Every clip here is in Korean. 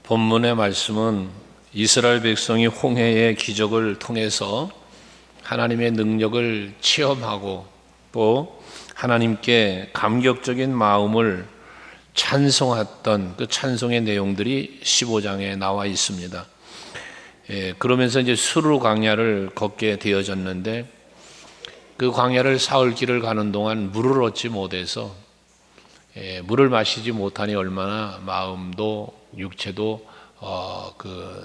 본문의 말씀은 이스라엘 백성이 홍해의 기적을 통해서 하나님의 능력을 체험하고 또 하나님께 감격적인 마음을 찬송했던 그 찬송의 내용들이 15장에 나와 있습니다. 그러면서 이제 수르 광야를 걷게 되어졌는데 그 광야를 사흘 길을 가는 동안 물을 얻지 못해서 물을 마시지 못하니 얼마나 마음도 육체도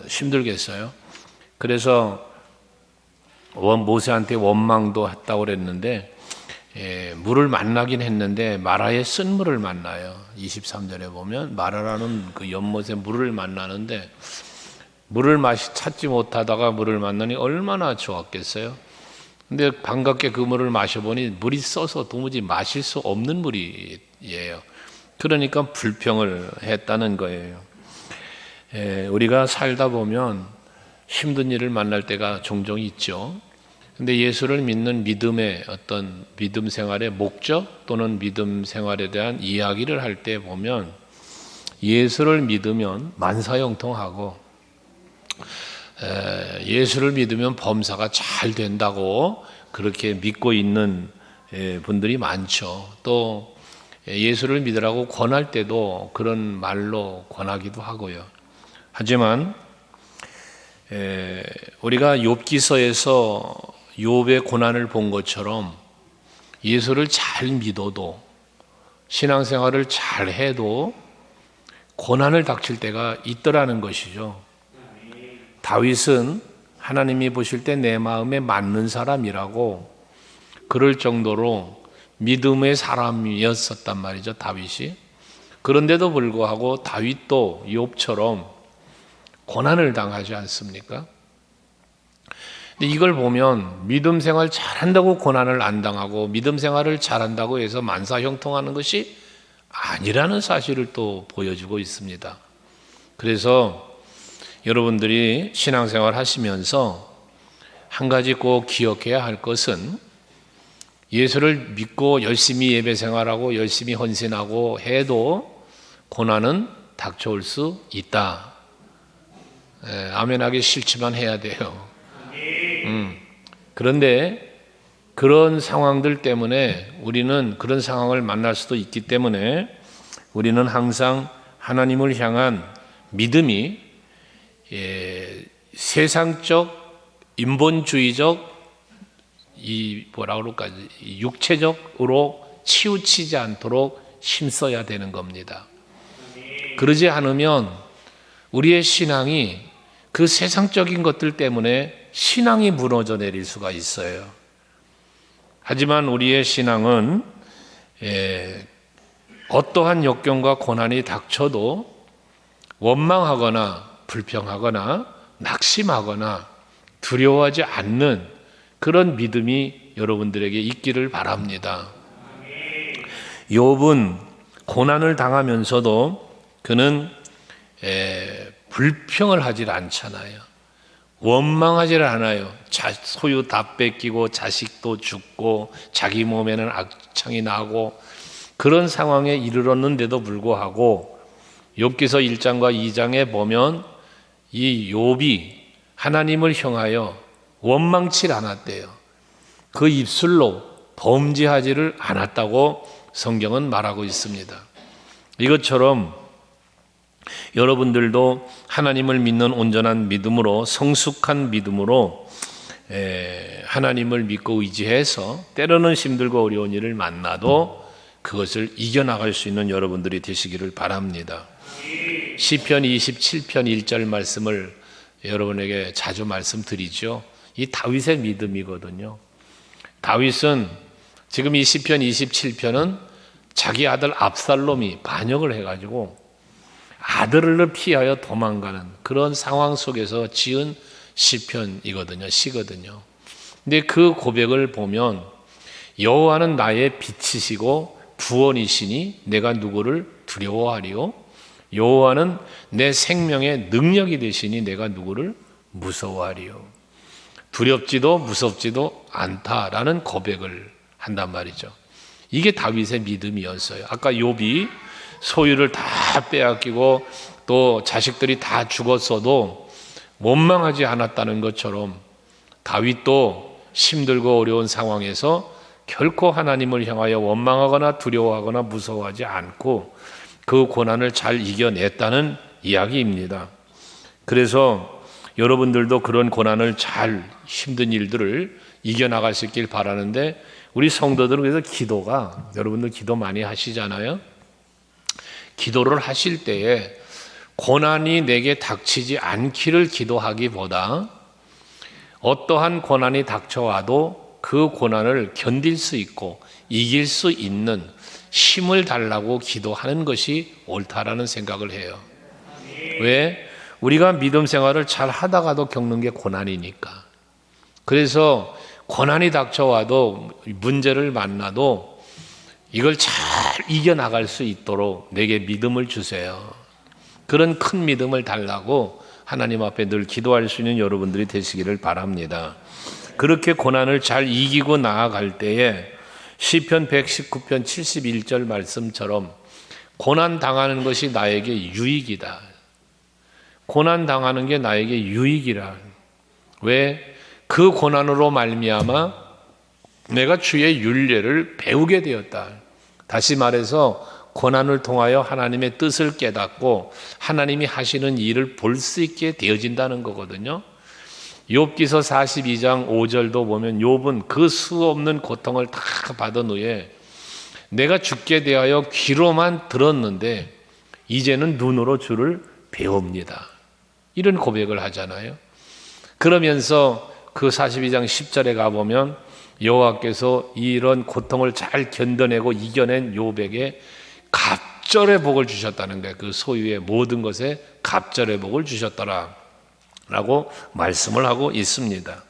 힘들겠어요. 그래서 모세한테 원망도 했다고 그랬는데 물을 만나긴 했는데 마라의 쓴 물을 만나요. 23절에 보면 마라라는 그 연못에 물을 만나는데 물을 찾지 못하다가 물을 만나니 얼마나 좋았겠어요. 근데 반갑게 그 물을 마셔보니 물이 써서 도무지 마실 수 없는 물이에요. 그러니까 불평을 했다는 거예요. 우리가 살다 보면 힘든 일을 만날 때가 종종 있죠. 근데 예수를 믿는 믿음의 어떤 믿음 생활의 목적 또는 믿음 생활에 대한 이야기를 할 때 보면 예수를 믿으면 만사형통하고 예수를 믿으면 범사가 잘 된다고 그렇게 믿고 있는 분들이 많죠. 또 예수를 믿으라고 권할 때도 그런 말로 권하기도 하고요. 하지만 우리가 욥기서에서 욥의 고난을 본 것처럼 예수를 잘 믿어도 신앙생활을 잘 해도 고난을 닥칠 때가 있더라는 것이죠. 다윗은 하나님이 보실 때 내 마음에 맞는 사람이라고 그럴 정도로 믿음의 사람이었었단 말이죠, 다윗이. 그런데도 불구하고 다윗도 욥처럼 고난을 당하지 않습니까? 근데 이걸 보면 믿음 생활 잘한다고 고난을 안 당하고 믿음 생활을 잘한다고 해서 만사형통하는 것이 아니라는 사실을 또 보여주고 있습니다. 그래서 여러분들이 신앙생활 하시면서 한 가지 꼭 기억해야 할 것은 예수를 믿고 열심히 예배 생활하고 열심히 헌신하고 해도 고난은 닥쳐올 수 있다. 아멘하기 싫지만 해야 돼요. 그런데 그런 상황들 때문에 우리는 그런 상황을 만날 수도 있기 때문에 우리는 항상 하나님을 향한 믿음이 세상적 인본주의적 육체적으로 치우치지 않도록 힘써야 되는 겁니다. 그러지 않으면 우리의 신앙이 그 세상적인 것들 때문에 신앙이 무너져 내릴 수가 있어요. 하지만 우리의 신앙은 어떠한 역경과 고난이 닥쳐도 원망하거나 불평하거나 낙심하거나 두려워하지 않는 그런 믿음이 여러분들에게 있기를 바랍니다. 욥은 고난을 당하면서도 그는 불평을 하질 않잖아요. 원망하질 않아요. 소유 다 뺏기고 자식도 죽고 자기 몸에는 악창이 나고 그런 상황에 이르렀는데도 불구하고 욥기서 1장과 2장에 보면 이 욥이 하나님을 향하여 원망치 않았대요. 그 입술로 범죄하지를 않았다고 성경은 말하고 있습니다. 이것처럼 여러분들도 하나님을 믿는 온전한 믿음으로 성숙한 믿음으로 하나님을 믿고 의지해서 때로는 힘들고 어려운 일을 만나도 그것을 이겨나갈 수 있는 여러분들이 되시기를 바랍니다. 시편 27편 1절 말씀을 여러분에게 자주 말씀드리죠. 이 다윗의 믿음이거든요. 다윗은 지금 이 시편 27편은 자기 아들 압살롬이 반역을 해가지고 아들을 피하여 도망가는 그런 상황 속에서 지은 시거든요. 근데 그 고백을 보면 여호와는 나의 빛이시고 구원이시니 내가 누구를 두려워하리요? 여호와는 내 생명의 능력이 되시니 내가 누구를 무서워하리요? 두렵지도 무섭지도 않다라는 고백을 한단 말이죠. 이게 다윗의 믿음이었어요. 아까 욥이 소유를 다 빼앗기고 또 자식들이 다 죽었어도 원망하지 않았다는 것처럼 다윗도 힘들고 어려운 상황에서 결코 하나님을 향하여 원망하거나 두려워하거나 무서워하지 않고 그 고난을 잘 이겨냈다는 이야기입니다. 그래서 여러분들도 그런 고난을 잘 힘든 일들을 이겨나갈 수 있길 바라는데, 우리 성도들은 그래서 기도가, 여러분들 기도 많이 하시잖아요. 기도를 하실 때에 고난이 내게 닥치지 않기를 기도하기보다 어떠한 고난이 닥쳐와도 그 고난을 견딜 수 있고 이길 수 있는 힘을 달라고 기도하는 것이 옳다라는 생각을 해요. 왜? 우리가 믿음 생활을 잘 하다가도 겪는 게 고난이니까. 그래서 고난이 닥쳐와도 문제를 만나도 이걸 잘 이겨나갈 수 있도록 내게 믿음을 주세요. 그런 큰 믿음을 달라고 하나님 앞에 늘 기도할 수 있는 여러분들이 되시기를 바랍니다. 그렇게 고난을 잘 이기고 나아갈 때에 시편 119편 71절 말씀처럼 고난 당하는 것이 나에게 유익이다. 고난 당하는 게 나에게 유익이라. 왜? 그 고난으로 말미암아 내가 주의 율례를 배우게 되었다. 다시 말해서 고난을 통하여 하나님의 뜻을 깨닫고 하나님이 하시는 일을 볼 수 있게 되어진다는 거거든요. 욥기서 42장 5절도 보면 욥은 그 수 없는 고통을 다 받은 후에 내가 죽게 대하여 귀로만 들었는데 이제는 눈으로 주를 배웁니다. 이런 고백을 하잖아요. 그러면서 그 42장 10절에 가보면 여호와께서 이런 고통을 잘 견뎌내고 이겨낸 욥에게 갑절의 복을 주셨다는 거예요. 그 소유의 모든 것에 갑절의 복을 주셨더라 라고 말씀을 하고 있습니다.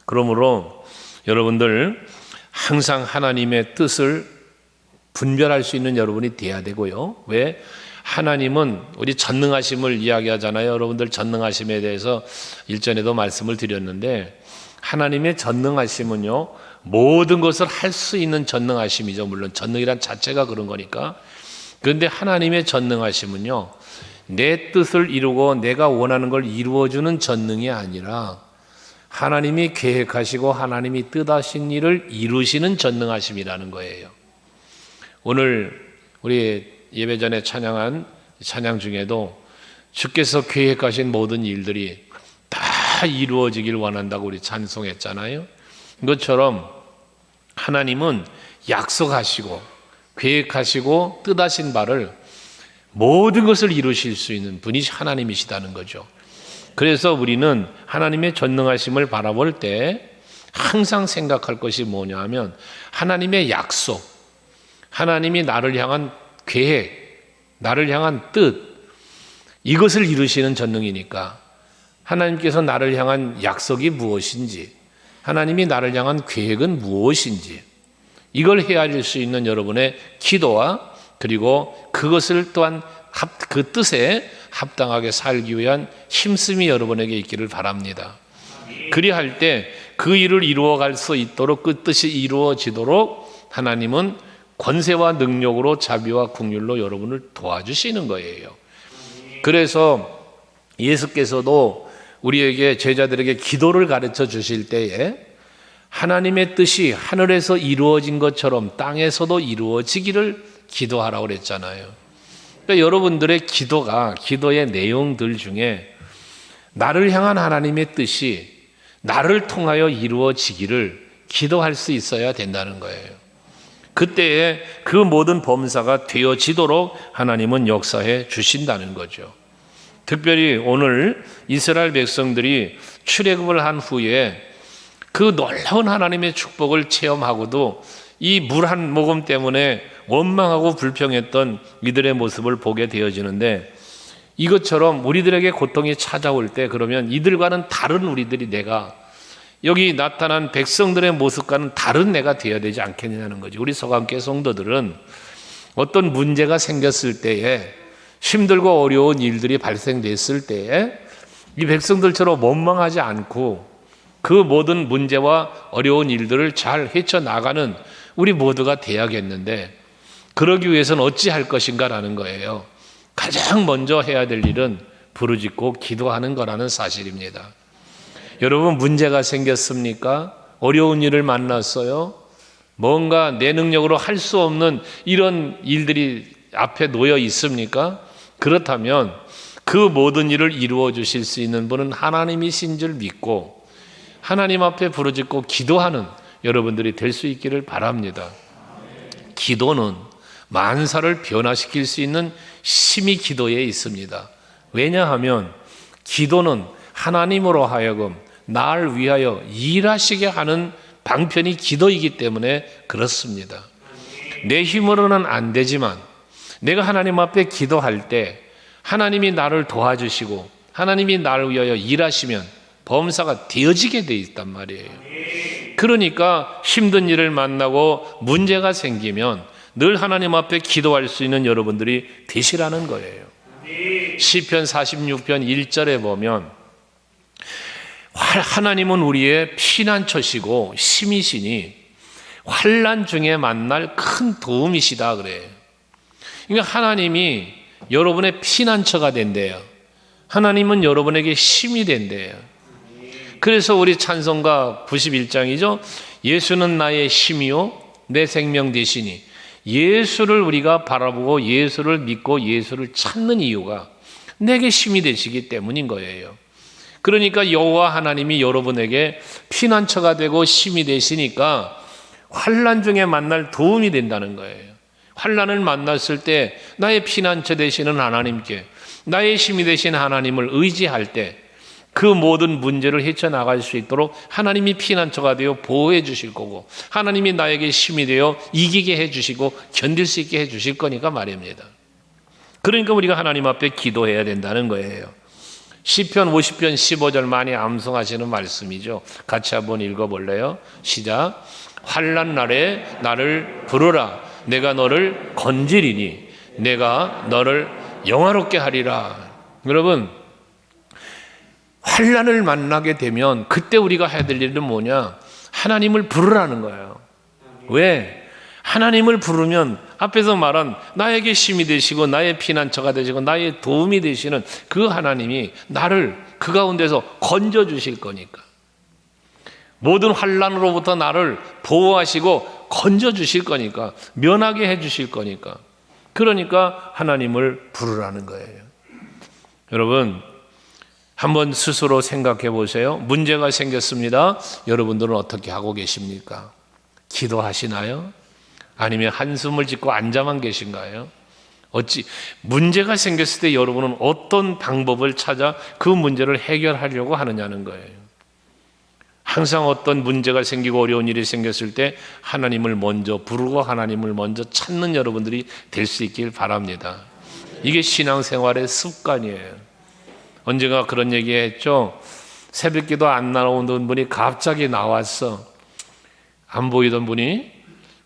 그러므로 여러분들 항상 하나님의 뜻을 분별할 수 있는 여러분이 돼야 되고요. 왜? 하나님은 우리 전능하심을 이야기하잖아요. 여러분들 전능하심에 대해서 일전에도 말씀을 드렸는데, 하나님의 전능하심은요, 모든 것을 할 수 있는 전능하심이죠. 물론 전능이란 자체가 그런 거니까. 그런데 하나님의 전능하심은요, 내 뜻을 이루고 내가 원하는 걸 이루어주는 전능이 아니라 하나님이 계획하시고 하나님이 뜻하신 일을 이루시는 전능하심이라는 거예요. 오늘 우리 예배 전에 찬양한 찬양 중에도 주께서 계획하신 모든 일들이 다 이루어지길 원한다고 우리 찬송했잖아요. 이것처럼 하나님은 약속하시고 계획하시고 뜻하신 바를 모든 것을 이루실 수 있는 분이 하나님이시다는 거죠. 그래서 우리는 하나님의 전능하심을 바라볼 때 항상 생각할 것이 뭐냐 하면 하나님의 약속, 하나님이 나를 향한 계획, 나를 향한 뜻, 이것을 이루시는 전능이니까 하나님께서 나를 향한 약속이 무엇인지, 하나님이 나를 향한 계획은 무엇인지, 이걸 헤아릴 수 있는 여러분의 기도와 그리고 그것을 또한 그 뜻에 합당하게 살기 위한 힘씀이 여러분에게 있기를 바랍니다. 그리할 때 그 일을 이루어갈 수 있도록, 그 뜻이 이루어지도록 하나님은 권세와 능력으로 자비와 긍휼로 여러분을 도와주시는 거예요. 그래서 예수께서도 우리에게, 제자들에게 기도를 가르쳐 주실 때에 하나님의 뜻이 하늘에서 이루어진 것처럼 땅에서도 이루어지기를 기도하라고 그랬잖아요. 그러니까 여러분들의 기도가, 기도의 내용들 중에 나를 향한 하나님의 뜻이 나를 통하여 이루어지기를 기도할 수 있어야 된다는 거예요. 그때에 그 모든 범사가 되어지도록 하나님은 역사해 주신다는 거죠. 특별히 오늘 이스라엘 백성들이 출애굽을 한 후에 그 놀라운 하나님의 축복을 체험하고도 이 물 한 모금 때문에 원망하고 불평했던 이들의 모습을 보게 되어지는데, 이것처럼 우리들에게 고통이 찾아올 때 그러면 이들과는 다른 우리들이, 내가 여기 나타난 백성들의 모습과는 다른 내가 되어야 되지 않겠느냐는 거지. 우리 서강교회 성도들은 어떤 문제가 생겼을 때에, 힘들고 어려운 일들이 발생됐을 때에 이 백성들처럼 원망하지 않고 그 모든 문제와 어려운 일들을 잘 헤쳐나가는 우리 모두가 돼야겠는데, 그러기 위해서는 어찌할 것인가라는 거예요. 가장 먼저 해야 될 일은 부르짖고 기도하는 거라는 사실입니다. 여러분, 문제가 생겼습니까? 어려운 일을 만났어요? 뭔가 내 능력으로 할 수 없는 이런 일들이 앞에 놓여 있습니까? 그렇다면 그 모든 일을 이루어 주실 수 있는 분은 하나님이신 줄 믿고 하나님 앞에 부르짖고 기도하는 여러분들이 될 수 있기를 바랍니다. 기도는 만사를 변화시킬 수 있는 힘이 기도에 있습니다. 왜냐하면 기도는 하나님으로 하여금 나를 위하여 일하시게 하는 방편이 기도이기 때문에 그렇습니다. 내 힘으로는 안 되지만 내가 하나님 앞에 기도할 때 하나님이 나를 도와주시고 하나님이 나를 위하여 일하시면 범사가 되어지게 돼 있단 말이에요. 그러니까 힘든 일을 만나고 문제가 생기면 늘 하나님 앞에 기도할 수 있는 여러분들이 되시라는 거예요. 시편 46편 1절에 보면 하나님은 우리의 피난처시고 힘이시니 환난 중에 만날 큰 도움이시다 그래요. 그러니까 하나님이 여러분의 피난처가 된대요. 하나님은 여러분에게 힘이 된대요. 그래서 우리 찬송가 91장이죠. 예수는 나의 힘이요 내 생명 되시니, 예수를 우리가 바라보고 예수를 믿고 예수를 찾는 이유가 내게 힘이 되시기 때문인 거예요. 그러니까 여호와 하나님이 여러분에게 피난처가 되고 힘이 되시니까 환난 중에 만날 도움이 된다는 거예요. 환난을 만났을 때 나의 피난처 되시는 하나님께, 나의 힘이 되신 하나님을 의지할 때 그 모든 문제를 헤쳐나갈 수 있도록 하나님이 피난처가 되어 보호해 주실 거고, 하나님이 나에게 힘이 되어 이기게 해 주시고 견딜 수 있게 해 주실 거니까 말입니다. 그러니까 우리가 하나님 앞에 기도해야 된다는 거예요. 시편 50편 15절 많이 암송하시는 말씀이죠. 같이 한번 읽어볼래요? 시작. 환난 날에 나를 부르라. 내가 너를 건지리니 내가 너를 영화롭게 하리라. 여러분, 환난을 만나게 되면 그때 우리가 해야 될 일은 뭐냐? 하나님을 부르라는 거예요. 왜? 하나님을 부르면 앞에서 말한 나에게 힘이 되시고 나의 피난처가 되시고 나의 도움이 되시는 그 하나님이 나를 그 가운데서 건져주실 거니까, 모든 환난으로부터 나를 보호하시고 건져주실 거니까, 면하게 해주실 거니까, 그러니까 하나님을 부르라는 거예요. 여러분, 한번 스스로 생각해 보세요. 문제가 생겼습니다. 여러분들은 어떻게 하고 계십니까? 기도하시나요? 아니면 한숨을 짓고 앉아만 계신가요? 어찌 문제가 생겼을 때 여러분은 어떤 방법을 찾아 그 문제를 해결하려고 하느냐는 거예요. 항상 어떤 문제가 생기고 어려운 일이 생겼을 때 하나님을 먼저 부르고 하나님을 먼저 찾는 여러분들이 될 수 있길 바랍니다. 이게 신앙생활의 습관이에요. 언젠가 그런 얘기했죠. 새벽기도 안 나오던 분이 갑자기 나왔어. 안 보이던 분이.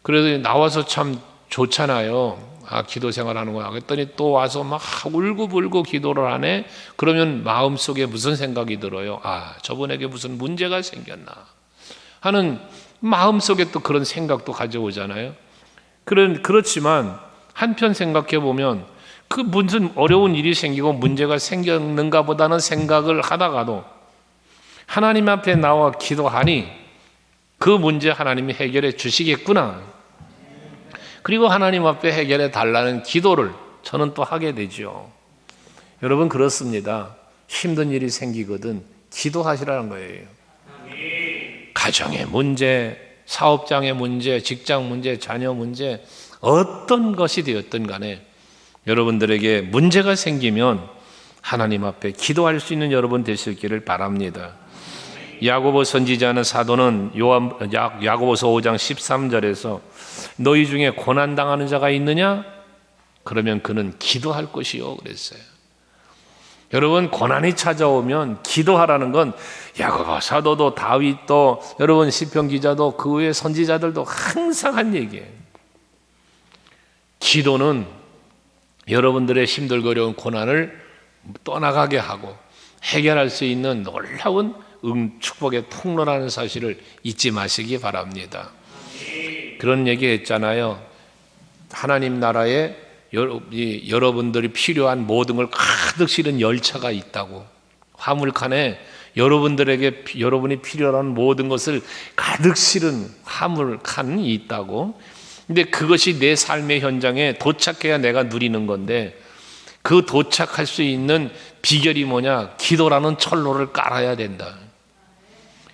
그래서 나와서 참 좋잖아요. 기도 생활하는 거야. 그랬더니 또 와서 막 울고불고 기도를 하네. 그러면 마음속에 무슨 생각이 들어요? 저분에게 무슨 문제가 생겼나 하는 마음속에 또 그런 생각도 가져오잖아요. 그렇지만 한편 생각해 보면 그 무슨 어려운 일이 생기고 문제가 생겼는가 보다는 생각을 하다가도 하나님 앞에 나와 기도하니 그 문제 하나님이 해결해 주시겠구나. 그리고 하나님 앞에 해결해 달라는 기도를 저는 또 하게 되죠. 여러분, 그렇습니다. 힘든 일이 생기거든 기도하시라는 거예요. 가정의 문제, 사업장의 문제, 직장 문제, 자녀 문제, 어떤 것이 되었든 간에 여러분들에게 문제가 생기면 하나님 앞에 기도할 수 있는 여러분 되시기를 바랍니다. 야고보 선지자는 사도는 야고보서 5장 13절에서 너희 중에 고난당하는 자가 있느냐? 그러면 그는 기도할 것이요 그랬어요. 여러분, 고난이 찾아오면 기도하라는 건 야고보 사도도 다윗도 여러분 시편 기자도 그 외의 선지자들도 항상 한 얘기예요. 기도는 여러분들의 힘들고 어려운 고난을 떠나가게 하고 해결할 수 있는 놀라운 축복의 통로라는 사실을 잊지 마시기 바랍니다. 그런 얘기 했잖아요. 하나님 나라에 여러분들이 필요한 모든 걸 가득 실은 열차가 있다고. 화물칸에 여러분이 필요한 모든 것을 가득 실은 화물칸이 있다고. 근데 그것이 내 삶의 현장에 도착해야 내가 누리는 건데, 그 도착할 수 있는 비결이 뭐냐? 기도라는 철로를 깔아야 된다.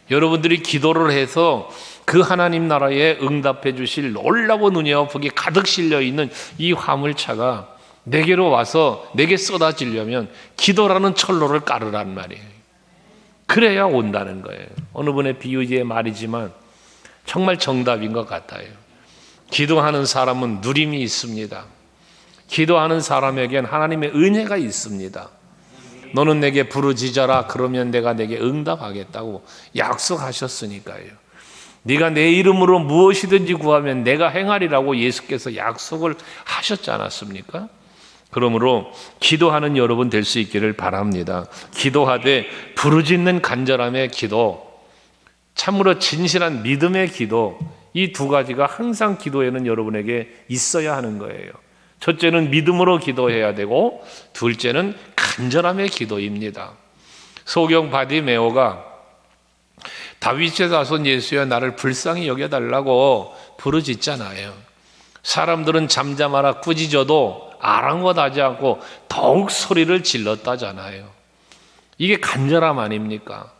여러분들이 기도를 해서 그 하나님 나라에 응답해 주실 놀라운 은혜와 복이 가득 실려 있는 이 화물차가 내게로 와서 내게 쏟아지려면 기도라는 철로를 깔으란 말이에요. 그래야 온다는 거예요. 어느 분의 비유의 말이지만 정말 정답인 것 같아요. 기도하는 사람은 누림이 있습니다. 기도하는 사람에겐 하나님의 은혜가 있습니다. 너는 내게 부르짖어라, 그러면 내가 내게 응답하겠다고 약속하셨으니까요. 네가 내 이름으로 무엇이든지 구하면 내가 행하리라고 예수께서 약속을 하셨지 않았습니까? 그러므로 기도하는 여러분 될 수 있기를 바랍니다. 기도하되 부르짖는 간절함의 기도, 참으로 진실한 믿음의 기도, 이 두 가지가 항상 기도에는 여러분에게 있어야 하는 거예요. 첫째는 믿음으로 기도해야 되고, 둘째는 간절함의 기도입니다. 소경 바디메오가 다윗의 자손 예수여 나를 불쌍히 여겨달라고 부르짖잖아요. 사람들은 잠잠하라 꾸짖어도 아랑곳하지 않고 더욱 소리를 질렀다잖아요. 이게 간절함 아닙니까?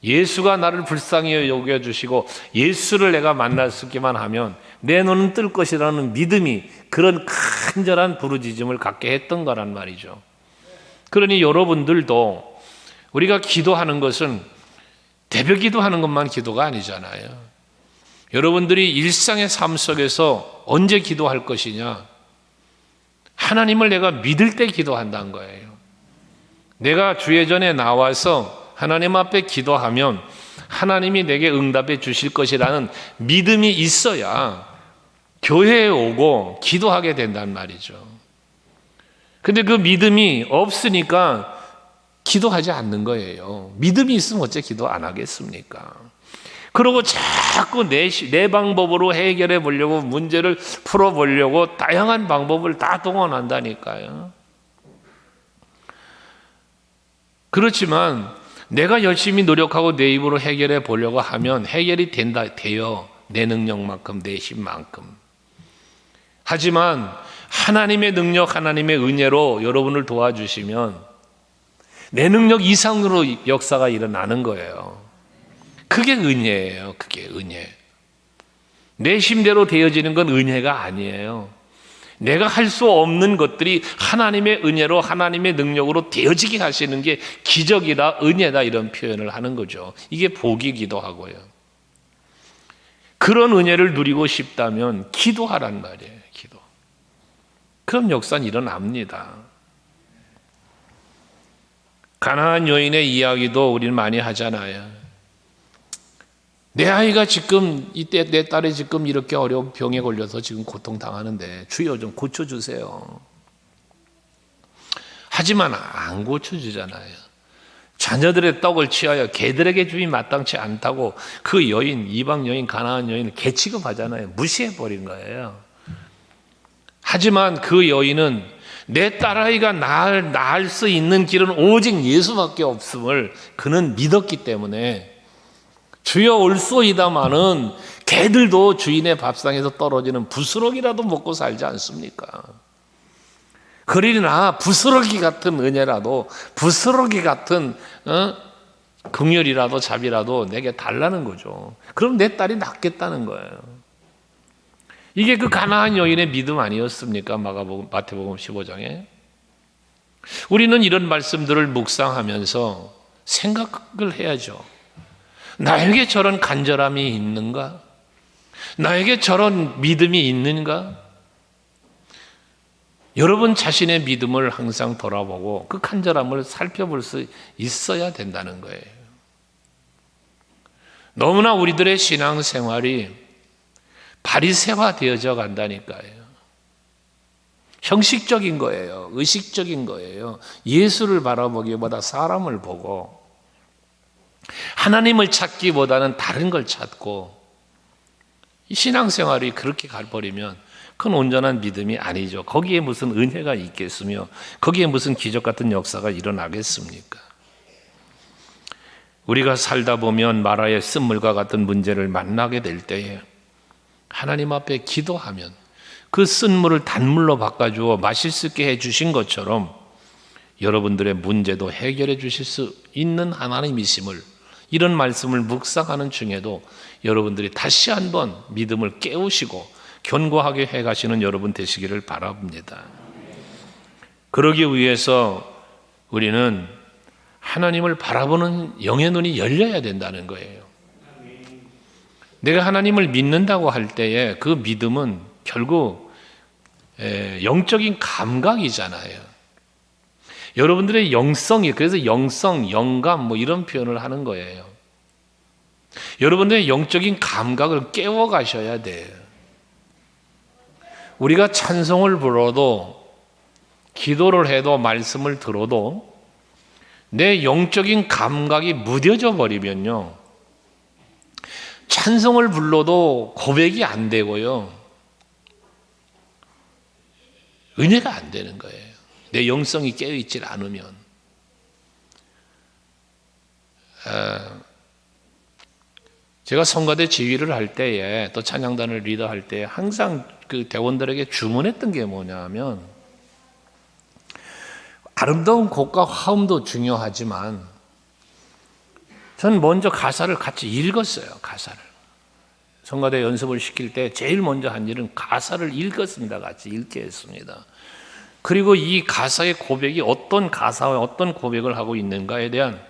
예수가 나를 불쌍히 여겨주시고 예수를 내가 만났기만 하면 내 눈은 뜰 것이라는 믿음이 그런 간절한 부르짖음을 갖게 했던 거란 말이죠. 그러니 여러분들도 우리가 기도하는 것은 대별 기도하는 것만 기도가 아니잖아요. 여러분들이 일상의 삶 속에서 언제 기도할 것이냐? 하나님을 내가 믿을 때 기도한다는 거예요. 내가 주의 전에 나와서 하나님 앞에 기도하면 하나님이 내게 응답해 주실 것이라는 믿음이 있어야 교회에 오고 기도하게 된단 말이죠. 근데 그 믿음이 없으니까 기도하지 않는 거예요. 믿음이 있으면 어째 기도 안 하겠습니까? 그러고 자꾸 내 방법으로 해결해 보려고, 문제를 풀어보려고 다양한 방법을 다 동원한다니까요. 그렇지만 내가 열심히 노력하고 내 입으로 해결해 보려고 하면 해결이 돼요. 내 능력만큼, 내 힘만큼. 하지만 하나님의 능력, 하나님의 은혜로 여러분을 도와주시면 내 능력 이상으로 역사가 일어나는 거예요. 그게 은혜예요. 그게 은혜. 내 힘대로 되어지는 건 은혜가 아니에요. 내가 할 수 없는 것들이 하나님의 은혜로, 하나님의 능력으로 되어지게 하시는 게 기적이다, 은혜다, 이런 표현을 하는 거죠. 이게 복이기도 하고요. 그런 은혜를 누리고 싶다면 기도하란 말이에요. 기도. 그럼 역사는 일어납니다. 가나안 여인의 이야기도 우리는 많이 하잖아요. 내 아이가 지금, 이때 내 딸이 지금 이렇게 어려운 병에 걸려서 지금 고통당하는데 주여 좀 고쳐주세요. 하지만 안 고쳐주잖아요. 자녀들의 떡을 취하여 개들에게 주이 마땅치 않다고 그 여인, 이방 여인, 가나안 여인을 개 취급하잖아요. 무시해버린 거예요. 하지만 그 여인은 내 딸아이가 낳을 수 있는 길은 오직 예수밖에 없음을 그는 믿었기 때문에 주여 올소이다마는 개들도 주인의 밥상에서 떨어지는 부스러기라도 먹고 살지 않습니까? 그러나 부스러기 같은 은혜라도, 부스러기 같은 긍휼이라도 자비라도 내게 달라는 거죠. 그럼 내 딸이 낫겠다는 거예요. 이게 그 가나안 여인의 믿음 아니었습니까? 마태복음 15장에. 우리는 이런 말씀들을 묵상하면서 생각을 해야죠. 나에게 저런 간절함이 있는가? 나에게 저런 믿음이 있는가? 여러분 자신의 믿음을 항상 돌아보고 그 간절함을 살펴볼 수 있어야 된다는 거예요. 너무나 우리들의 신앙생활이 바리새화 되어져 간다니까요. 형식적인 거예요. 의식적인 거예요. 예수를 바라보기보다 사람을 보고 하나님을 찾기보다는 다른 걸 찾고, 이 신앙생활이 그렇게 가버리면 그건 온전한 믿음이 아니죠. 거기에 무슨 은혜가 있겠으며 거기에 무슨 기적 같은 역사가 일어나겠습니까? 우리가 살다 보면 마라의 쓴물과 같은 문제를 만나게 될 때에 하나님 앞에 기도하면 그 쓴물을 단물로 바꿔주어 마실 수 있게 해주신 것처럼 여러분들의 문제도 해결해 주실 수 있는 하나님이심을, 이런 말씀을 묵상하는 중에도 여러분들이 다시 한번 믿음을 깨우시고 견고하게 해가시는 여러분 되시기를 바랍니다. 그러기 위해서 우리는 하나님을 바라보는 영의 눈이 열려야 된다는 거예요. 내가 하나님을 믿는다고 할 때에 그 믿음은 결국 영적인 감각이잖아요. 여러분들의 영성이, 그래서 영성, 영감 뭐 이런 표현을 하는 거예요. 여러분들의 영적인 감각을 깨워 가셔야 돼요. 우리가 찬송을 불러도, 기도를 해도, 말씀을 들어도 내 영적인 감각이 무뎌져 버리면요, 찬송을 불러도 고백이 안 되고요, 은혜가 안 되는 거예요. 내 영성이 깨어있질 않으면. 제가 성가대 지휘를 할 때에, 또 찬양단을 리더할 때에 항상 그 대원들에게 주문했던 게 뭐냐면, 아름다운 곡과 화음도 중요하지만 전 먼저 가사를 같이 읽었어요. 가사를. 성가대 연습을 시킬 때 제일 먼저 한 일은 가사를 읽었습니다. 같이 읽게 했습니다. 그리고 이 가사의 고백이 어떤 가사와 어떤 고백을 하고 있는가에 대한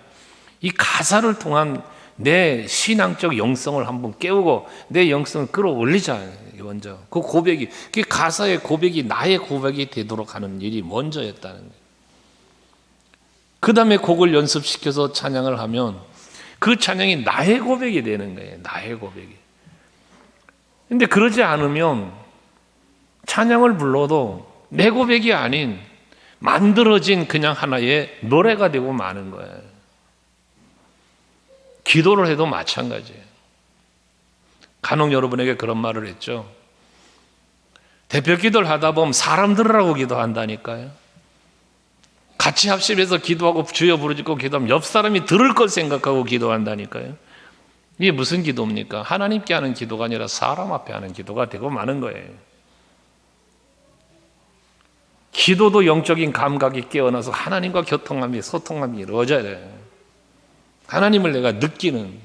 이 가사를 통한 내 신앙적 영성을 한번 깨우고 내 영성을 끌어올리자. 먼저 그 고백이, 그 가사의 고백이 나의 고백이 되도록 하는 일이 먼저였다는 거예요. 그 다음에 곡을 연습시켜서 찬양을 하면 그 찬양이 나의 고백이 되는 거예요. 나의 고백이. 근데 그러지 않으면 찬양을 불러도 내 고백이 아닌 만들어진 그냥 하나의 노래가 되고 마는 거예요. 기도를 해도 마찬가지예요. 간혹 여러분에게 그런 말을 했죠. 대표 기도를 하다 보면 사람 들으라고 기도한다니까요. 같이 합심해서 기도하고 주여 부르짖고 기도하면 옆 사람이 들을 걸 생각하고 기도한다니까요. 이게 무슨 기도입니까? 하나님께 하는 기도가 아니라 사람 앞에 하는 기도가 되고 마는 거예요. 기도도 영적인 감각이 깨어나서 하나님과 교통함이, 소통함이 이루어져야 돼요. 하나님을 내가 느끼는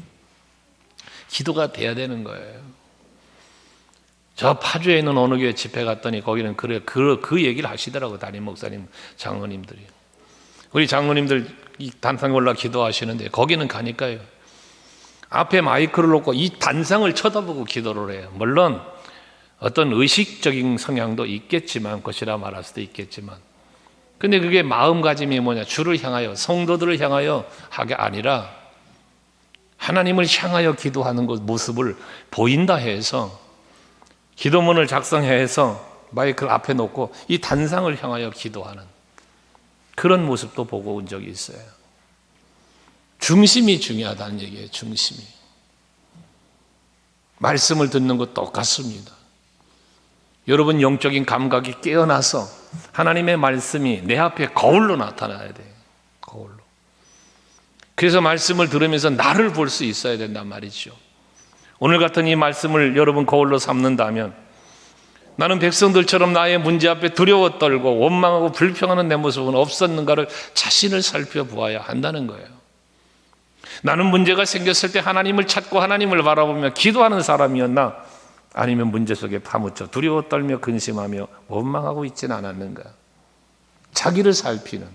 기도가 돼야 되는 거예요. 저 파주에 있는 어느 교회 집회 갔더니 거기는 그 얘기를 하시더라고요. 담임 목사님, 장로님들이. 우리 장로님들 이 단상에 올라 기도하시는데 거기는 가니까요, 앞에 마이크를 놓고 이 단상을 쳐다보고 기도를 해요. 물론 어떤 의식적인 성향도 있겠지만, 것이라 말할 수도 있겠지만, 근데 그게 마음가짐이 뭐냐, 주를 향하여, 성도들을 향하여 하게 아니라 하나님을 향하여 기도하는 것 모습을 보인다 해서 기도문을 작성해서 마이크를 앞에 놓고 이 단상을 향하여 기도하는 그런 모습도 보고 온 적이 있어요. 중심이 중요하다는 얘기예요. 중심이. 말씀을 듣는 것 똑같습니다. 여러분 영적인 감각이 깨어나서 하나님의 말씀이 내 앞에 거울로 나타나야 돼요. 거울로. 그래서 말씀을 들으면서 나를 볼 수 있어야 된단 말이죠. 오늘 같은 이 말씀을 여러분 거울로 삼는다면, 나는 백성들처럼 나의 문제 앞에 두려워 떨고 원망하고 불평하는 내 모습은 없었는가를 자신을 살펴보아야 한다는 거예요. 나는 문제가 생겼을 때 하나님을 찾고 하나님을 바라보며 기도하는 사람이었나, 아니면 문제 속에 파묻혀 두려워 떨며 근심하며 원망하고 있지는 않았는가. 자기를 살피는,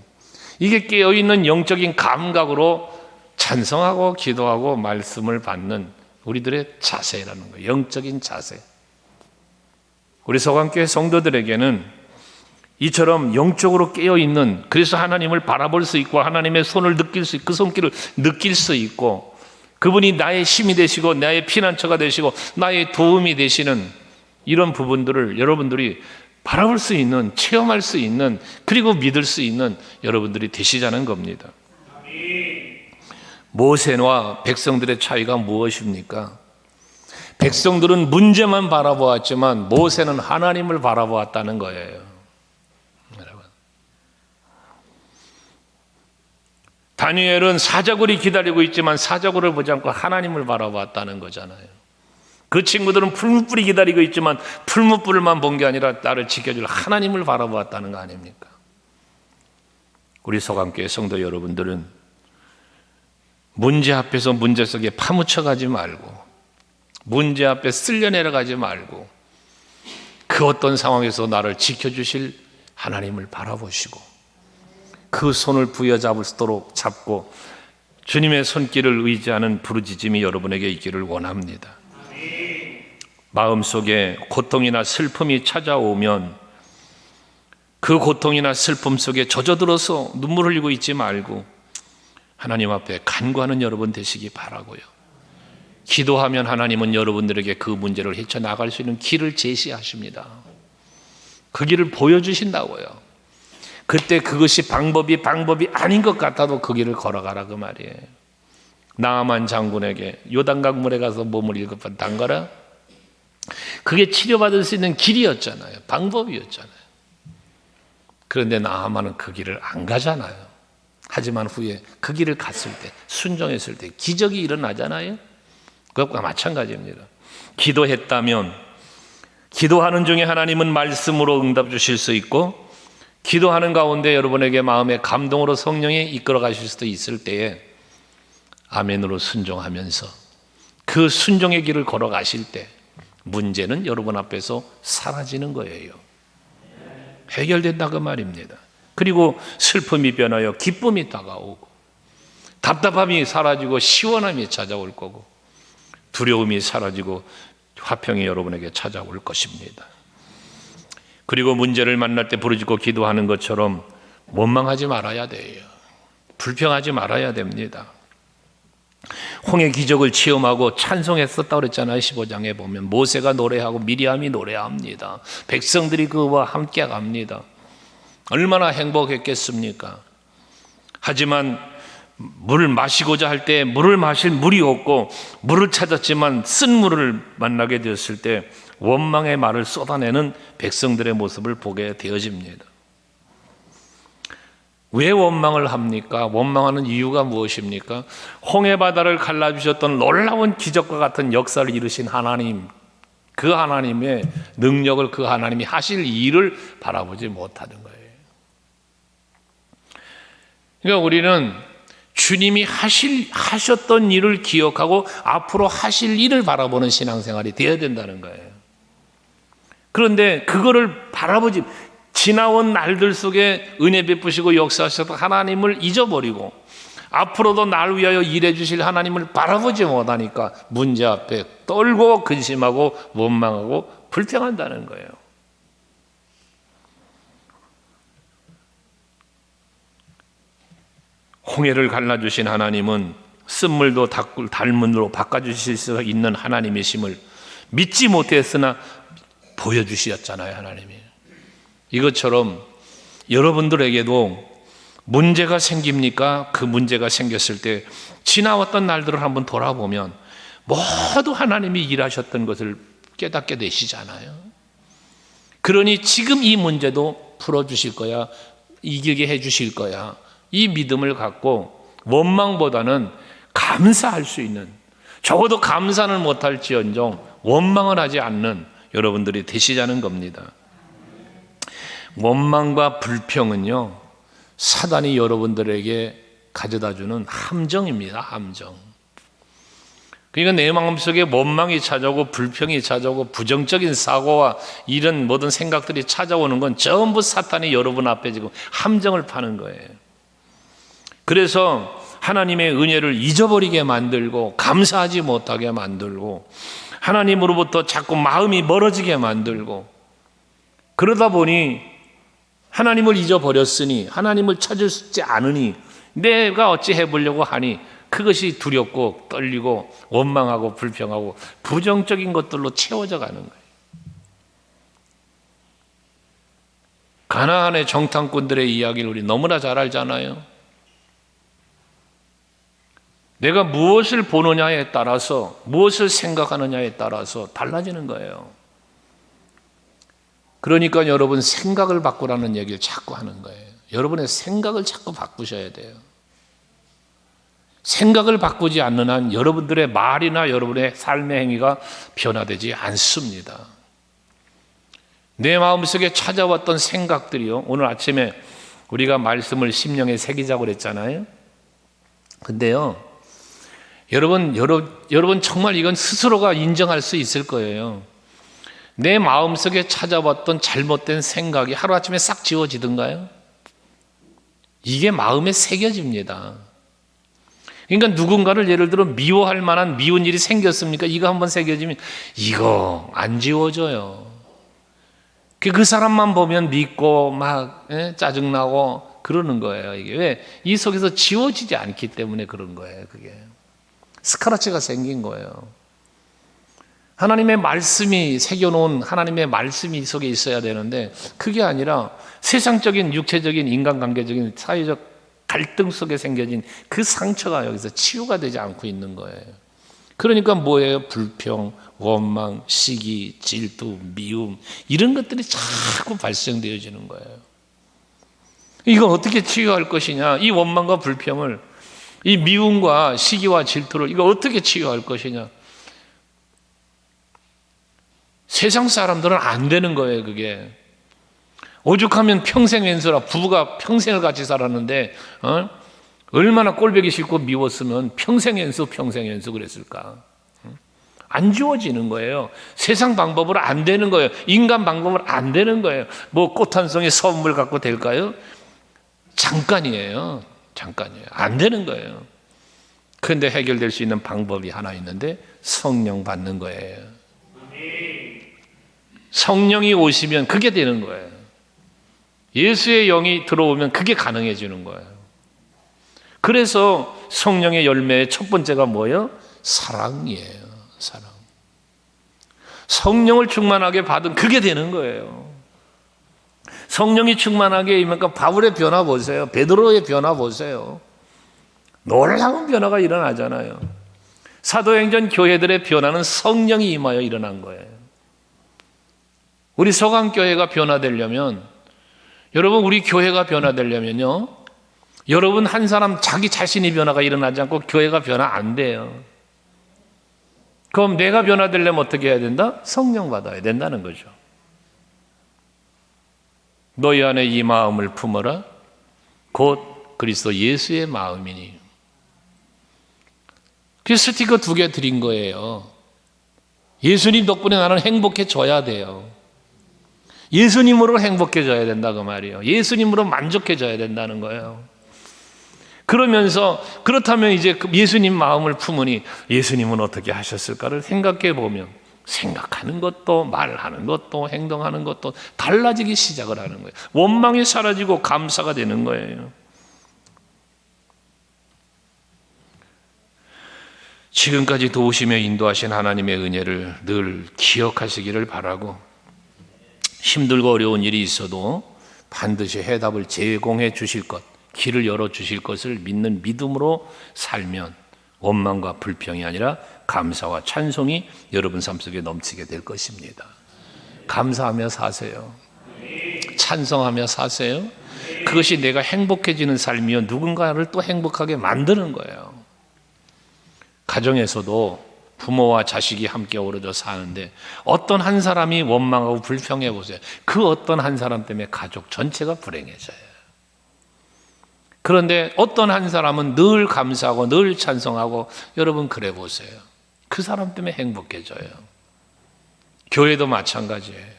이게 깨어있는 영적인 감각으로 찬성하고 기도하고 말씀을 받는 우리들의 자세라는 거예요. 영적인 자세. 우리 서강교회 성도들에게는 이처럼 영적으로 깨어있는, 그래서 하나님을 바라볼 수 있고 하나님의 손을 느낄 수 있고 그 손길을 느낄 수 있고 그분이 나의 힘이 되시고 나의 피난처가 되시고 나의 도움이 되시는 이런 부분들을 여러분들이 바라볼 수 있는, 체험할 수 있는, 그리고 믿을 수 있는 여러분들이 되시자는 겁니다. 모세와 백성들의 차이가 무엇입니까? 백성들은 문제만 바라보았지만 모세는 하나님을 바라보았다는 거예요. 여러분, 다니엘은 사자굴이 기다리고 있지만 사자굴을 보지 않고 하나님을 바라보았다는 거잖아요. 그 친구들은 풀무불이 기다리고 있지만 풀무불만 본 게 아니라 나를 지켜줄 하나님을 바라보았다는 거 아닙니까? 우리 서강교회 성도 여러분들은 문제 앞에서 문제 속에 파묻혀 가지 말고, 문제 앞에 쓸려 내려가지 말고, 그 어떤 상황에서 나를 지켜주실 하나님을 바라보시고 그 손을 부여잡을수록 잡고 주님의 손길을 의지하는 부르짖음이 여러분에게 있기를 원합니다. 마음속에 고통이나 슬픔이 찾아오면 그 고통이나 슬픔 속에 젖어들어서 눈물 흘리고 있지 말고 하나님 앞에 간구하는 여러분 되시기 바라고요. 기도하면 하나님은 여러분들에게 그 문제를 헤쳐나갈 수 있는 길을 제시하십니다. 그 길을 보여주신다고요. 그때 그것이 방법이 아닌 것 같아도 그 길을 걸어가라 그 말이에요. 나아만 장군에게 요단강 물에 가서 몸을 7번 담가라. 그게 치료받을 수 있는 길이었잖아요. 방법이었잖아요. 그런데 나아만은 그 길을 안 가잖아요. 하지만 후에 그 길을 갔을 때, 순종했을 때 기적이 일어나잖아요. 그것과 마찬가지입니다. 기도했다면 기도하는 중에 하나님은 말씀으로 응답 주실 수 있고, 기도하는 가운데 여러분에게 마음의 감동으로 성령이 이끌어 가실 수도 있을 때에 아멘으로 순종하면서 그 순종의 길을 걸어가실 때 문제는 여러분 앞에서 사라지는 거예요. 해결된다 그 말입니다. 그리고 슬픔이 변하여 기쁨이 다가오고, 답답함이 사라지고 시원함이 찾아올 거고, 두려움이 사라지고 화평이 여러분에게 찾아올 것입니다. 그리고 문제를 만날 때 부르짖고 기도하는 것처럼 원망하지 말아야 돼요. 불평하지 말아야 됩니다. 홍해 기적을 체험하고 찬송했었다고 그랬잖아요. 15장에 보면 모세가 노래하고 미리암이 노래합니다. 백성들이 그와 함께 갑니다. 얼마나 행복했겠습니까? 하지만 물을 마시고자 할 때 물을 마실 물이 없고, 물을 찾았지만 쓴 물을 만나게 되었을 때 원망의 말을 쏟아내는 백성들의 모습을 보게 되어집니다. 왜 원망을 합니까? 원망하는 이유가 무엇입니까? 홍해바다를 갈라주셨던 놀라운 기적과 같은 역사를 이루신 하나님, 그 하나님의 능력을, 그 하나님이 하실 일을 바라보지 못하는 거예요. 그러니까 우리는 주님이 하셨던 일을 기억하고 앞으로 하실 일을 바라보는 신앙생활이 되어야 된다는 거예요. 그런데 그거를 바라보지, 지나온 날들 속에 은혜 베푸시고 역사하셨던 하나님을 잊어버리고 앞으로도 날 위하여 일해 주실 하나님을 바라보지 못하니까 문제 앞에 떨고 근심하고 원망하고 불평한다는 거예요. 홍해를 갈라주신 하나님은 쓴물도 달문으로 바꿔주실 수 있는 하나님이심을 믿지 못했으나 보여주셨잖아요. 하나님이. 이것처럼 여러분들에게도 문제가 생깁니까? 그 문제가 생겼을 때 지나왔던 날들을 한번 돌아보면 모두 하나님이 일하셨던 것을 깨닫게 되시잖아요. 그러니 지금 이 문제도 풀어주실 거야, 이기게 해주실 거야, 이 믿음을 갖고 원망보다는 감사할 수 있는, 적어도 감사는 못할지언정 원망을 하지 않는 여러분들이 되시자는 겁니다. 원망과 불평은요, 사단이 여러분들에게 가져다주는 함정입니다. 함정. 그러니까 내 마음속에 원망이 찾아오고 불평이 찾아오고 부정적인 사고와 이런 모든 생각들이 찾아오는 건 전부 사탄이 여러분 앞에 지금 함정을 파는 거예요. 그래서 하나님의 은혜를 잊어버리게 만들고 감사하지 못하게 만들고 하나님으로부터 자꾸 마음이 멀어지게 만들고, 그러다 보니 하나님을 잊어버렸으니, 하나님을 찾을 수 있지 않으니 내가 어찌 해보려고 하니 그것이 두렵고 떨리고 원망하고 불평하고 부정적인 것들로 채워져 가는 거예요. 가나안의 정탐꾼들의 이야기를 우리 너무나 잘 알잖아요. 내가 무엇을 보느냐에 따라서, 무엇을 생각하느냐에 따라서 달라지는 거예요. 그러니까 여러분, 생각을 바꾸라는 얘기를 자꾸 하는 거예요. 여러분의 생각을 자꾸 바꾸셔야 돼요. 생각을 바꾸지 않는 한 여러분들의 말이나 여러분의 삶의 행위가 변화되지 않습니다. 내 마음속에 찾아왔던 생각들이요, 오늘 아침에 우리가 말씀을 심령에 새기자고 그랬잖아요. 근데요, 여러분 정말 이건 스스로가 인정할 수 있을 거예요. 내 마음속에 찾아왔던 잘못된 생각이 하루아침에 싹 지워지던가요? 이게 마음에 새겨집니다. 그러니까 누군가를 예를 들어 미워할 만한 미운 일이 생겼습니까? 이거 한번 새겨지면 이거 안 지워져요. 그 사람만 보면 믿고 막 짜증나고 그러는 거예요. 이게 왜? 이 속에서 지워지지 않기 때문에 그런 거예요. 그게 스크래치가 생긴 거예요. 하나님의 말씀이 새겨놓은 하나님의 말씀이 이 속에 있어야 되는데 그게 아니라 세상적인 육체적인 인간관계적인 사회적 갈등 속에 생겨진 그 상처가 여기서 치유가 되지 않고 있는 거예요. 그러니까 뭐예요? 불평, 원망, 시기, 질투, 미움 이런 것들이 자꾸 발생되어지는 거예요. 이걸 어떻게 치유할 것이냐? 이 원망과 불평을, 이 미움과 시기와 질투를 이거 어떻게 치유할 것이냐? 세상 사람들은 안 되는 거예요. 그게 오죽하면 평생 왼수라, 부부가 평생을 같이 살았는데 얼마나 꼴보기 싫고 미웠으면 평생 왼수 그랬을까? 안 지워지는 거예요. 세상 방법으로 안 되는 거예요. 인간 방법으로 안 되는 거예요. 뭐 꽃 한 송이 선물 갖고 될까요? 잠깐이에요. 안 되는 거예요. 그런데 해결될 수 있는 방법이 하나 있는데 성령 받는 거예요. 성령이 오시면 그게 되는 거예요. 예수의 영이 들어오면 그게 가능해지는 거예요. 그래서 성령의 열매의 첫 번째가 뭐예요? 사랑이에요. 사랑. 성령을 충만하게 받은 그게 되는 거예요. 성령이 충만하게 임하니까 바울의 변화 보세요. 베드로의 변화 보세요. 놀라운 변화가 일어나잖아요. 사도행전 교회들의 변화는 성령이 임하여 일어난 거예요. 우리 서강교회가 변화되려면, 여러분 우리 교회가 변화되려면요, 여러분 한 사람 자기 자신이 변화가 일어나지 않고 교회가 변화 안 돼요. 그럼 내가 변화되려면 어떻게 해야 된다? 성령 받아야 된다는 거죠. 너희 안에 이 마음을 품어라. 곧 그리스도 예수의 마음이니. 그 스티커 2개 드린 거예요. 예수님 덕분에 나는 행복해져야 돼요. 예수님으로 행복해져야 된다 그 말이에요. 예수님으로 만족해져야 된다는 거예요. 그러면서 그렇다면 이제 예수님 마음을 품으니 예수님은 어떻게 하셨을까를 생각해 보면 생각하는 것도 말하는 것도 행동하는 것도 달라지기 시작을 하는 거예요. 원망이 사라지고 감사가 되는 거예요. 지금까지 도우시며 인도하신 하나님의 은혜를 늘 기억하시기를 바라고, 힘들고 어려운 일이 있어도 반드시 해답을 제공해 주실 것, 길을 열어 주실 것을 믿는 믿음으로 살면 원망과 불평이 아니라 감사와 찬송이 여러분 삶 속에 넘치게 될 것입니다. 감사하며 사세요. 찬송하며 사세요. 그것이 내가 행복해지는 삶이요, 누군가를 또 행복하게 만드는 거예요. 가정에서도 부모와 자식이 함께 어우러져 사는데 어떤 한 사람이 원망하고 불평해 보세요. 그 어떤 한 사람 때문에 가족 전체가 불행해져요. 그런데 어떤 한 사람은 늘 감사하고 늘 찬송하고, 여러분 그래 보세요. 그 사람 때문에 행복해져요. 교회도 마찬가지예요.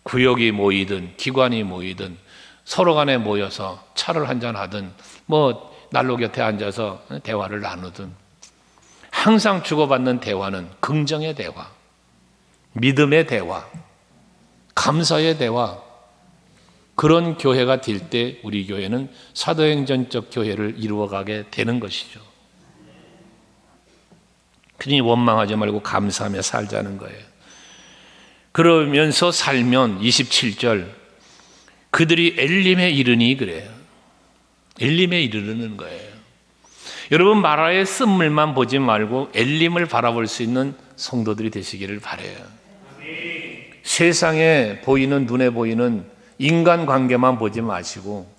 구역이 모이든 기관이 모이든 서로 간에 모여서 차를 한잔 하든 뭐 난로 곁에 앉아서 대화를 나누든 항상 주고받는 대화는 긍정의 대화, 믿음의 대화, 감사의 대화, 그런 교회가 될 때 우리 교회는 사도행전적 교회를 이루어가게 되는 것이죠. 그러니 원망하지 말고 감사하며 살자는 거예요. 그러면서 살면 27절, 그들이 엘림에 이르니 그래요. 엘림에 이르는 거예요. 여러분, 마라의 쓴물만 보지 말고 엘림을 바라볼 수 있는 성도들이 되시기를 바라요. 세상에 보이는, 눈에 보이는 인간관계만 보지 마시고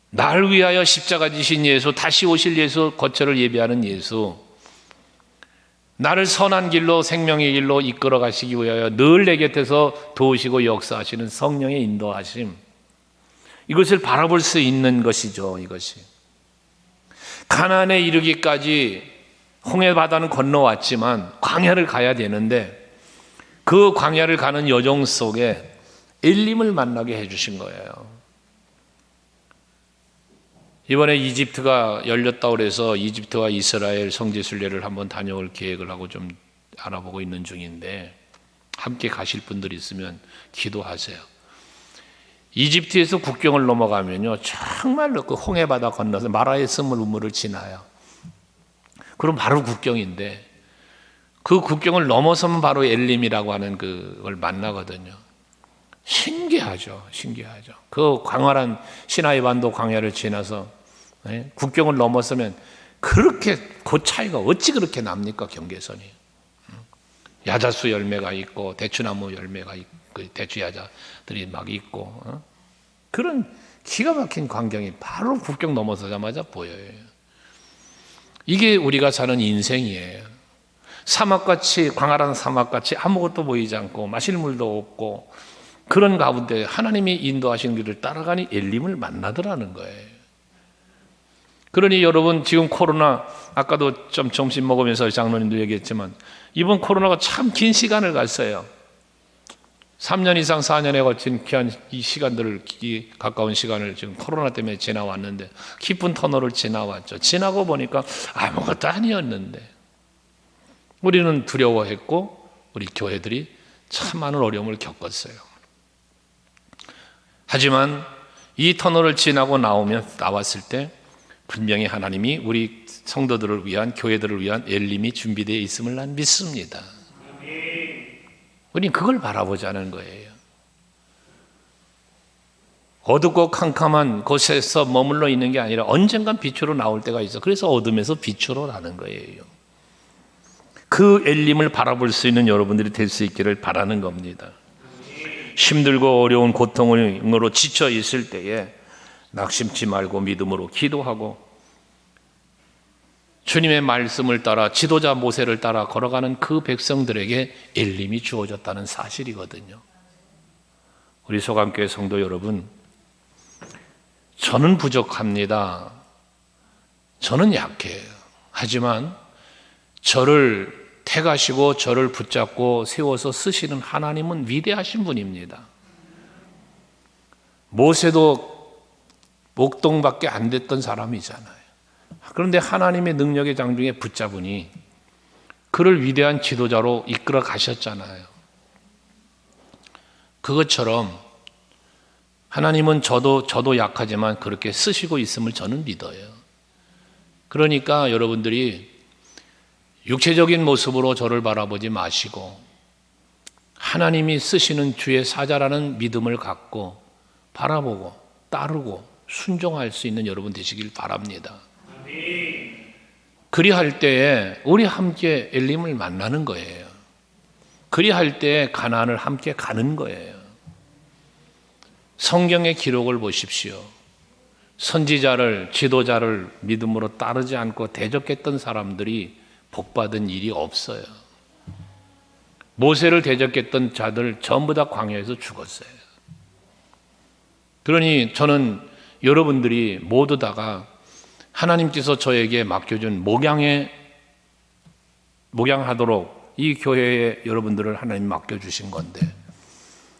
날 위하여 십자가 지신 예수, 다시 오실 예수, 거처를 예비하는 예수, 나를 선한 길로, 생명의 길로 이끌어 가시기 위하여 늘 내 곁에서 도우시고 역사하시는 성령의 인도하심, 이것을 바라볼 수 있는 것이죠. 이것이 가나안에 이르기까지 홍해 바다는 건너왔지만 광야를 가야 되는데 그 광야를 가는 여정 속에 엘림을 만나게 해주신 거예요. 이번에 이집트가 열렸다고 해서 이집트와 이스라엘 성지순례를 한번 다녀올 계획을 하고 좀 알아보고 있는 중인데, 함께 가실 분들이 있으면 기도하세요. 이집트에서 국경을 넘어가면요, 정말로 그 홍해바다 건너서 마라의 쓴물 우물을 지나요. 그럼 바로 국경인데 그 국경을 넘어서면 바로 엘림이라고 하는 그걸 만나거든요. 신기하죠. 신기하죠. 그 광활한 시나이 반도 광야를 지나서 국경을 넘어서면 그렇게 그 차이가 어찌 그렇게 납니까? 경계선이. 야자수 열매가 있고 대추나무 열매가 있고 대추 야자들이 막 있고 그런 기가 막힌 광경이 바로 국경 넘어서자마자 보여요. 이게 우리가 사는 인생이에요. 사막같이, 광활한 사막같이 아무것도 보이지 않고 마실 물도 없고 그런 가운데 하나님이 인도하시는 길을 따라가니 엘림을 만나더라는 거예요. 그러니 여러분, 지금 코로나, 아까도 좀 점심 먹으면서 장로님도 얘기했지만 이번 코로나가 참 긴 시간을 갔어요. 3년 이상 4년에 거친 귀한 이 시간들을, 가까운 시간을 지금 코로나 때문에 지나왔는데 깊은 터널을 지나왔죠. 지나고 보니까 아무것도 아니었는데 우리는 두려워했고 우리 교회들이 참 많은 어려움을 겪었어요. 하지만 이 터널을 지나고 나왔을 때 분명히 하나님이 우리 성도들을 위한, 교회들을 위한 엘림이 준비되어 있음을 난 믿습니다. 우리는 그걸 바라보자는 거예요. 어둡고 캄캄한 곳에서 머물러 있는 게 아니라 언젠간 빛으로 나올 때가 있어. 그래서 어둠에서 빛으로 나는 거예요. 그 엘림을 바라볼 수 있는 여러분들이 될 수 있기를 바라는 겁니다. 힘들고 어려운 고통으로 지쳐 있을 때에 낙심치 말고 믿음으로 기도하고 주님의 말씀을 따라, 지도자 모세를 따라 걸어가는 그 백성들에게 엘림이 주어졌다는 사실이거든요. 우리 소감교회 성도 여러분, 저는 부족합니다. 저는 약해요. 하지만 저를 택하시고 저를 붙잡고 세워서 쓰시는 하나님은 위대하신 분입니다. 모세도 목동밖에 안 됐던 사람이잖아요. 그런데 하나님의 능력의 장중에 붙잡으니 그를 위대한 지도자로 이끌어 가셨잖아요. 그것처럼 하나님은 저도 약하지만 그렇게 쓰시고 있음을 저는 믿어요. 그러니까 여러분들이 육체적인 모습으로 저를 바라보지 마시고 하나님이 쓰시는 주의 사자라는 믿음을 갖고 바라보고 따르고 순종할 수 있는 여러분 되시길 바랍니다. 그리할 때에 우리 함께 엘림을 만나는 거예요. 그리할 때에 가나안을 함께 가는 거예요. 성경의 기록을 보십시오. 선지자를, 지도자를 믿음으로 따르지 않고 대적했던 사람들이 복받은 일이 없어요. 모세를 대적했던 자들 전부 다 광야에서 죽었어요. 그러니 저는 여러분들이 모두 다가 하나님께서 저에게 맡겨준 목양하도록 이 교회에 여러분들을 하나님 맡겨주신 건데,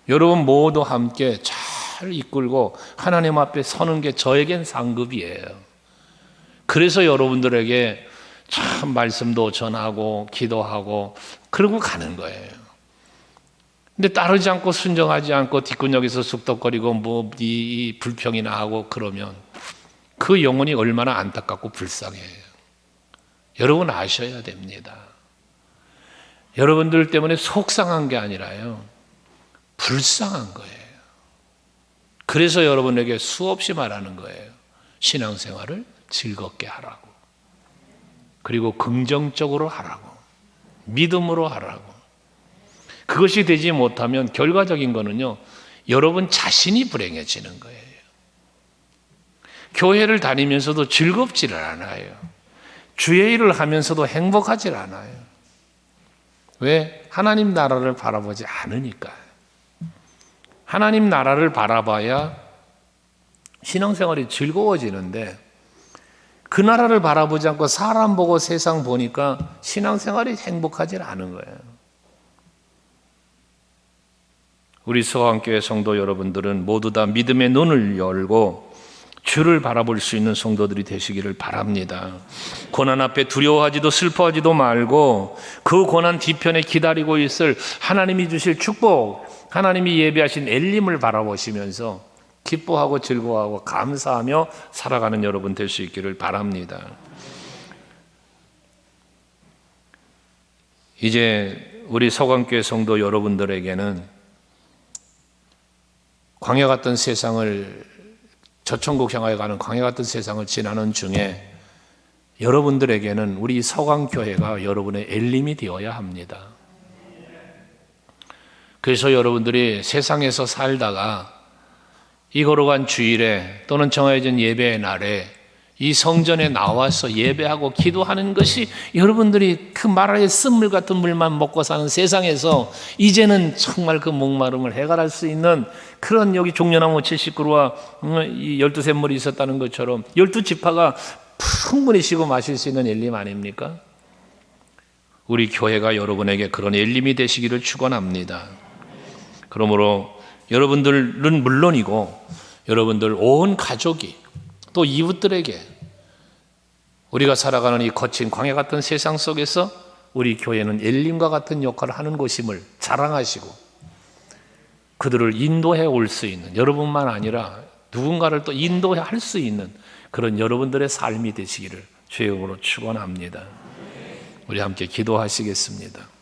여러분 모두 함께 잘 이끌고 하나님 앞에 서는 게 저에겐 상급이에요. 그래서 여러분들에게 참 말씀도 전하고 기도하고 그러고 가는 거예요. 근데 따르지 않고 순종하지 않고 뒷구녕에서 쑥덕거리고 이 불평이나 하고 그러면 그 영혼이 얼마나 안타깝고 불쌍해요. 여러분 아셔야 됩니다. 여러분들 때문에 속상한 게 아니라요, 불쌍한 거예요. 그래서 여러분에게 수없이 말하는 거예요. 신앙생활을 즐겁게 하라고. 그리고 긍정적으로 하라고. 믿음으로 하라고. 그것이 되지 못하면 결과적인 거는요, 여러분 자신이 불행해지는 거예요. 교회를 다니면서도 즐겁지를 않아요. 주의 일을 하면서도 행복하지 않아요. 왜? 하나님 나라를 바라보지 않으니까요. 하나님 나라를 바라봐야 신앙생활이 즐거워지는데, 그 나라를 바라보지 않고 사람 보고 세상 보니까 신앙생활이 행복하지 않은 거예요. 우리 서강교회 성도 여러분들은 모두 다 믿음의 눈을 열고 주를 바라볼 수 있는 성도들이 되시기를 바랍니다. 고난 앞에 두려워하지도 슬퍼하지도 말고 그 고난 뒤편에 기다리고 있을 하나님이 주실 축복, 하나님이 예비하신 엘림을 바라보시면서 기뻐하고 즐거워하고 감사하며 살아가는 여러분 될 수 있기를 바랍니다. 이제 우리 서강교회 성도 여러분들에게는 광야 같은 세상을, 저천국 향하여 가는 광야 같은 세상을 지나는 중에 여러분들에게는 우리 서강교회가 여러분의 엘림이 되어야 합니다. 그래서 여러분들이 세상에서 살다가 이 걸어간 주일에 또는 정해진 예배의 날에 이 성전에 나와서 예배하고 기도하는 것이 여러분들이 그 마라의 쓴물 같은 물만 먹고 사는 세상에서 이제는 정말 그 목마름을 해결할 수 있는 그런, 여기 종려나무 70그루와 이 12샘물이 있었다는 것처럼 12지파가 충분히 쉬고 마실 수 있는 엘림 아닙니까? 우리 교회가 여러분에게 그런 엘림이 되시기를 축원합니다. 그러므로 여러분들은 물론이고 여러분들 온 가족이 또 이웃들에게 우리가 살아가는 이 거친 광야 같은 세상 속에서 우리 교회는 엘림과 같은 역할을 하는 곳임을 자랑하시고 그들을 인도해 올 수 있는, 여러분만 아니라 누군가를 또 인도할 수 있는 그런 여러분들의 삶이 되시기를 주의 이름으로 축원합니다. 우리 함께 기도하시겠습니다.